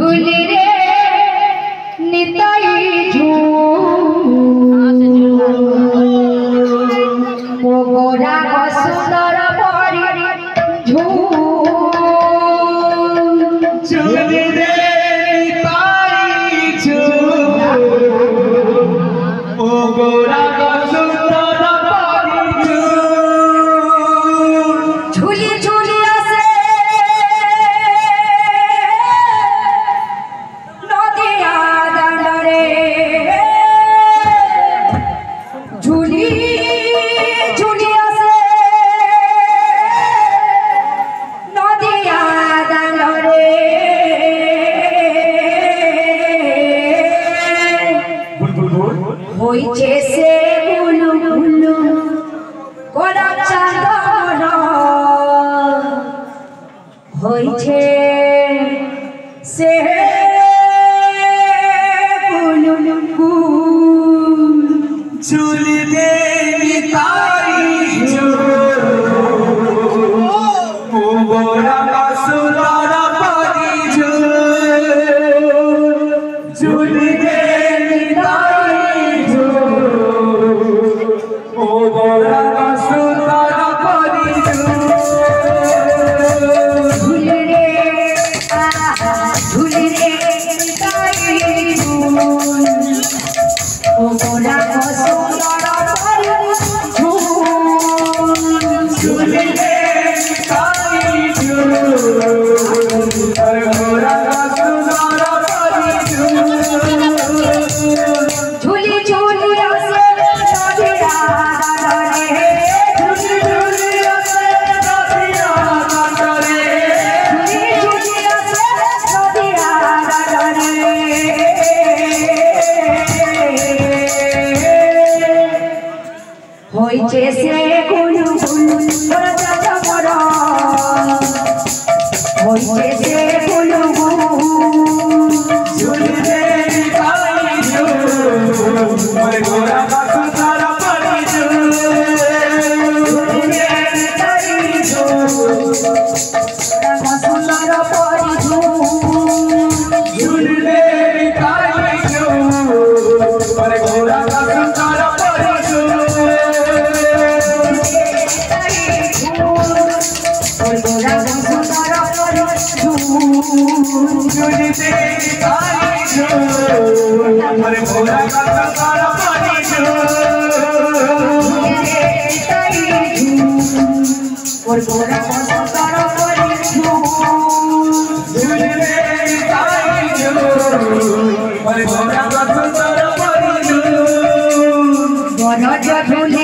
झूले रे निताई गोरा सुंदर परी झूले रे निताई गोरा सुंदर परी झूली झूली से बुलु बुलु कोरा चांदन होइछे से बुलु झूली रे निताई गोरा सुंदर परी झूली रे जैसे कुलु कुलु बड़ा चाचा बड़ा जैसे कुलु झूले रे निताई गोरा सुंदर परी झूले रे निताई गोरा सुंदर परी झूले रे निताई गोरा सुंदर झूले